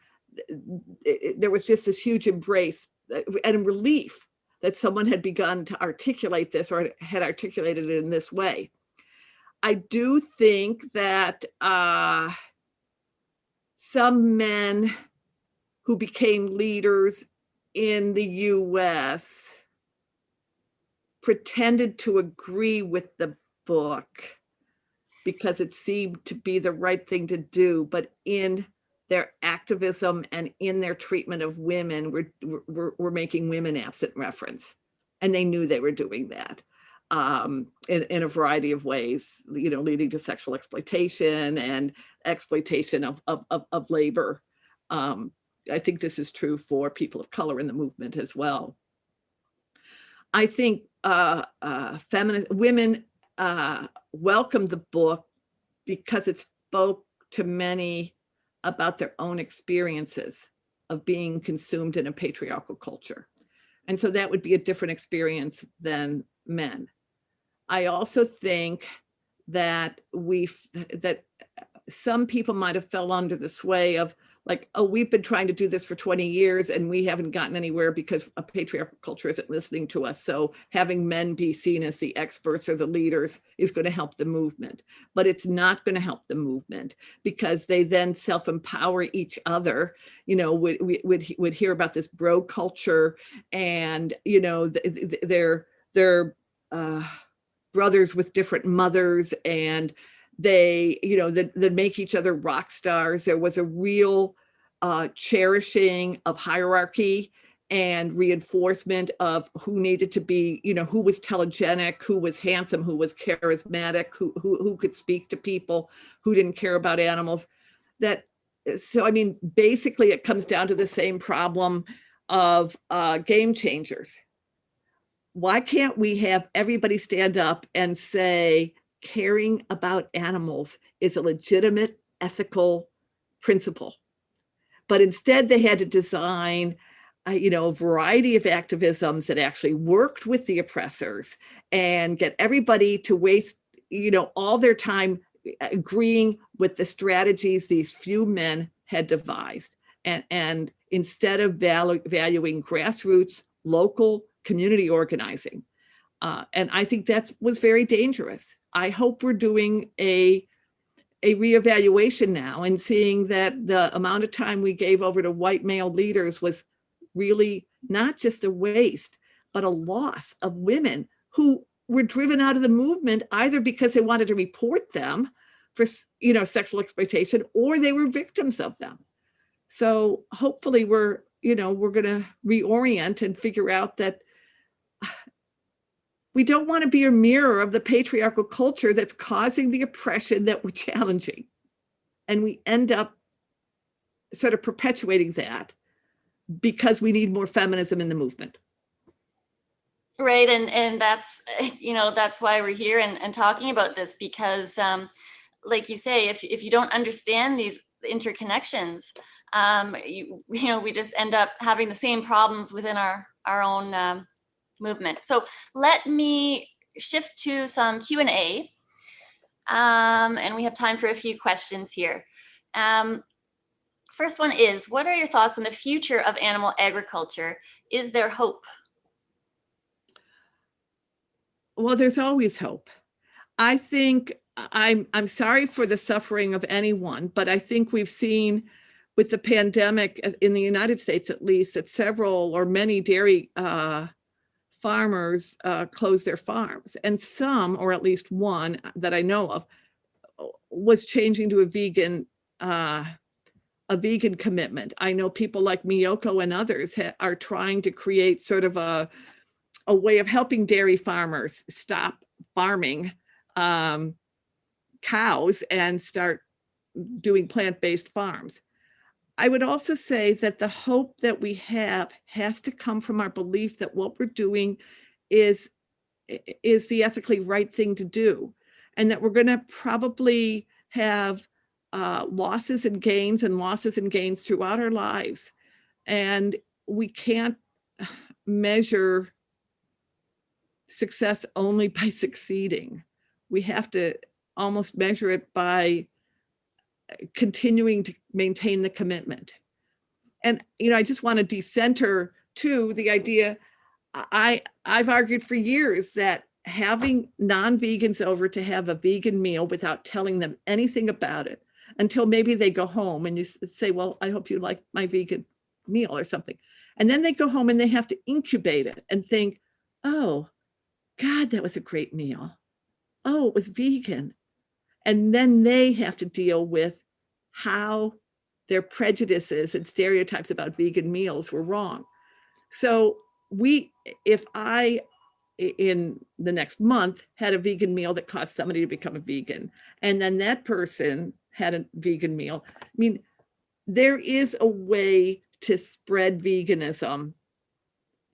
there was just this huge embrace and relief that someone had begun to articulate this, or had articulated it in this way. I do think that some men who became leaders in the US pretended to agree with the book because it seemed to be the right thing to do, but in their activism and in their treatment of women, we're making women absent reference. And they knew they were doing that in a variety of ways, leading to sexual exploitation and exploitation of labor. I think this is true for people of color in the movement as well. I think feminist women welcomed the book because it spoke to many about their own experiences of being consumed in a patriarchal culture. And so that would be a different experience than men. I also think that that some people might have fell under the sway of like, oh, we've been trying to do this for 20 years and we haven't gotten anywhere because a patriarchal culture isn't listening to us. So having men be seen as the experts or the leaders is going to help the movement. But it's not going to help the movement because they then self-empower each other. Would hear about this bro culture, and they're brothers with different mothers, and they that make each other rock stars. There was a real cherishing of hierarchy and reinforcement of who needed to be, who was telegenic, who was handsome, who was charismatic, who could speak to people, who didn't care about animals. So I mean, basically it comes down to the same problem of game changers. Why can't we have everybody stand up and say caring about animals is a legitimate ethical principle? But instead they had to design a variety of activisms that actually worked with the oppressors and get everybody to waste all their time agreeing with the strategies these few men had devised, and instead of valuing grassroots local community organizing. And I think that was very dangerous. I hope we're doing a reevaluation now and seeing that the amount of time we gave over to white male leaders was really not just a waste, but a loss of women who were driven out of the movement either because they wanted to report them for sexual exploitation, or they were victims of them. So hopefully we're going to reorient and figure out that we don't want to be a mirror of the patriarchal culture that's causing the oppression that we're challenging. And we end up sort of perpetuating that because we need more feminism in the movement. Right. And that's, that's why we're here and talking about this, because like you say, if you don't understand these interconnections, we just end up having the same problems within our own movement. So let me shift to some Q&A, and we have time for a few questions here. First one is, what are your thoughts on the future of animal agriculture? Is there hope? Well, there's always hope. I think I'm sorry for the suffering of anyone, but I think we've seen with the pandemic in the United States, at least, that several or many dairy farmers closed their farms, and some, or at least one that I know of, was changing to a vegan commitment. I know people like Miyoko and others are trying to create sort of a way of helping dairy farmers stop farming cows and start doing plant-based farms. I would also say that the hope that we have has to come from our belief that what we're doing is the ethically right thing to do, and that we're going to probably have losses and gains throughout our lives. And we can't measure success only by succeeding. We have to almost measure it by continuing to maintain the commitment. And, I just want to decenter too the idea. I've argued for years that having non-vegans over to have a vegan meal without telling them anything about it until maybe they go home and you say, well, I hope you like my vegan meal or something. And then they go home and they have to incubate it and think, oh, God, that was a great meal. Oh, it was vegan. And then they have to deal with how their prejudices and stereotypes about vegan meals were wrong. So if I, in the next month, had a vegan meal that caused somebody to become a vegan, and then that person had a vegan meal, I mean, there is a way to spread veganism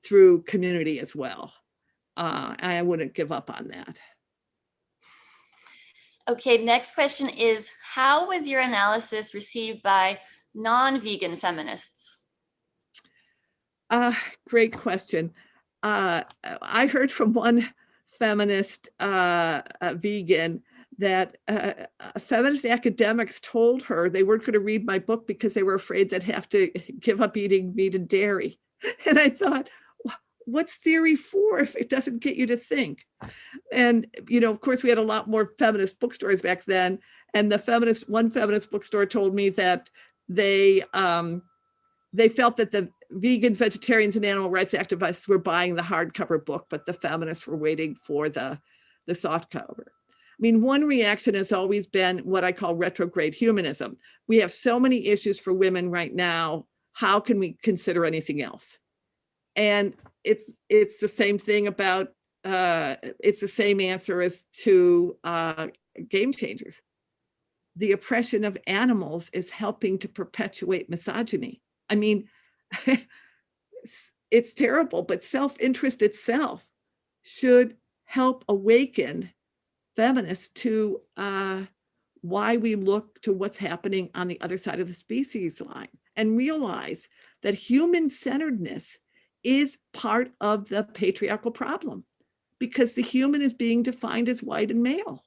through community as well. I wouldn't give up on that. Okay, next question is, how was your analysis received by non-vegan feminists? Great question. I heard from one feminist vegan that feminist academics told her they weren't going to read my book because they were afraid they'd have to give up eating meat and dairy. And I thought, what's theory for if it doesn't get you to think? And, of course, we had a lot more feminist bookstores back then. And one feminist bookstore told me that they felt that the vegans, vegetarians, and animal rights activists were buying the hardcover book, but the feminists were waiting for the soft cover. I mean, one reaction has always been what I call retrograde humanism. We have so many issues for women right now. How can we consider anything else? And it's the same thing about, it's the same answer as to Game Changers. The oppression of animals is helping to perpetuate misogyny. I mean, it's terrible, but self-interest itself should help awaken feminists to why we look to what's happening on the other side of the species line and realize that human-centeredness is part of the patriarchal problem, because the human is being defined as white and male.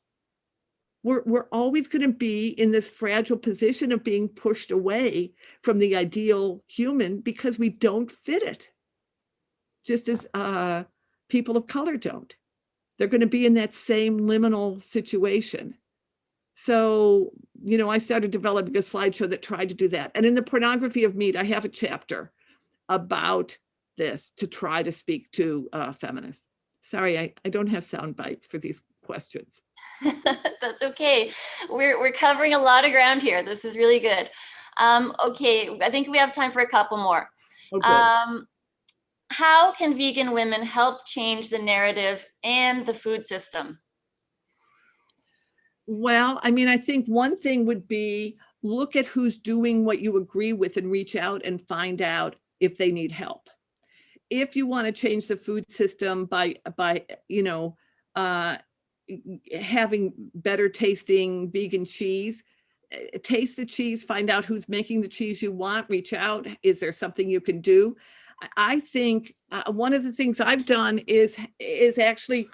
We're always going to be in this fragile position of being pushed away from the ideal human because we don't fit it, just as people of color don't. They're going to be in that same liminal situation. So, I started developing a slideshow that tried to do that. And in the pornography of meat, I have a chapter about this to try to speak to feminists. Sorry, I don't have sound bites for these questions. That's okay. We're covering a lot of ground here. This is really good. Okay, I think we have time for a couple more. Oh, how can vegan women help change the narrative and the food system? Well, I mean, I think one thing would be look at who's doing what you agree with and reach out and find out if they need help. If you want to change the food system by having better tasting vegan cheese, taste the cheese, find out who's making the cheese you want, reach out. Is there something you can do? I think one of the things I've done is actually,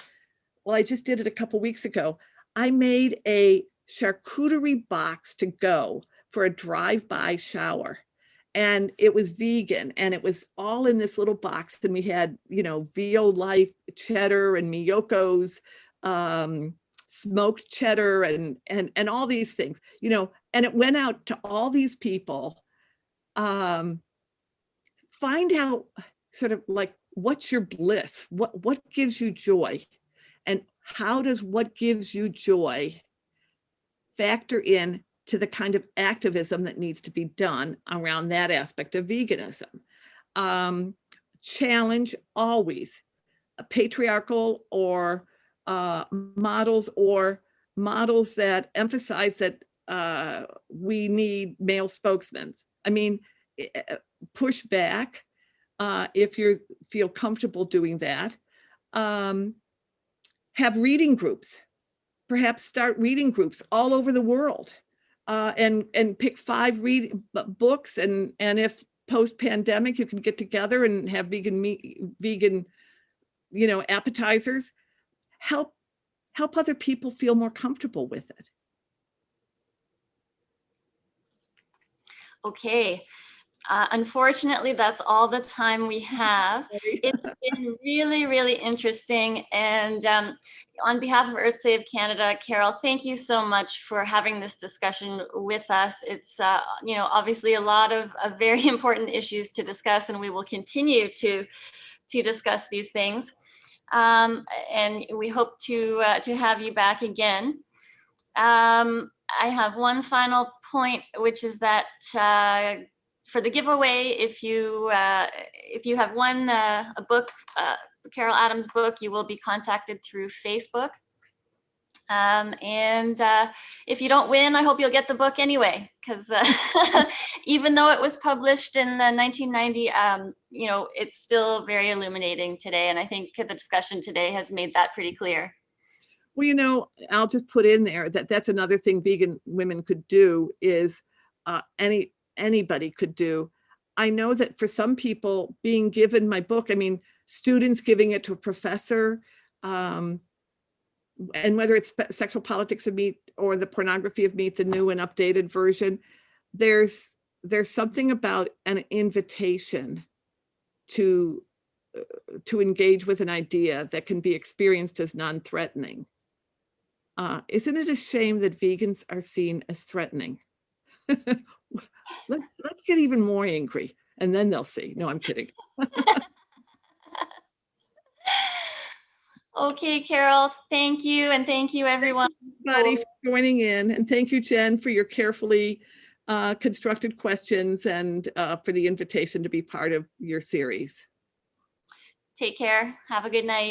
well, I just did it a couple weeks ago. I made a charcuterie box to go for a drive-by shower. And it was vegan, and it was all in this little box. And we had, VO Life cheddar and Miyoko's smoked cheddar and all these things, you know, and it went out to all these people. Find out sort of like, what's your bliss? What gives you joy? And how does what gives you joy factor in to the kind of activism that needs to be done around that aspect of veganism? Challenge always patriarchal or models that emphasize that we need male spokesmen. I mean, push back if you feel comfortable doing that. Have reading groups, perhaps start reading groups all over the world, and pick 5 books, and if post-pandemic you can get together and have vegan, you know, appetizers. Help other people feel more comfortable with it. Okay. Unfortunately, that's all the time we have. It's been really, really interesting. And on behalf of Earthsave Canada, Carol, thank you so much for having this discussion with us. It's, you know, obviously a lot of very important issues to discuss, and we will continue to discuss these things. And we hope to have you back again. I have one final point, which is that for the giveaway, if you have won a book, Carol Adams' book, you will be contacted through Facebook. And if you don't win, I hope you'll get the book anyway, because even though it was published in 1990, you know, it's still very illuminating today. And I think the discussion today has made that pretty clear. Well, you know, I'll just put in there that that's another thing vegan women could do, is anybody could do. I know that for some people, being given my book, I mean, students giving it to a professor, and whether it's Sexual Politics of Meat or The Pornography of Meat, the new and updated version, there's something about an invitation to engage with an idea that can be experienced as non-threatening. Isn't it a shame that vegans are seen as threatening? Let's get even more angry, and then they'll see. No, I'm kidding. Okay, Carol, thank you. And thank you, everyone. Thank you, everybody, for joining in. And thank you, Jen, for your carefully constructed questions, and for the invitation to be part of your series. Take care. Have a good night.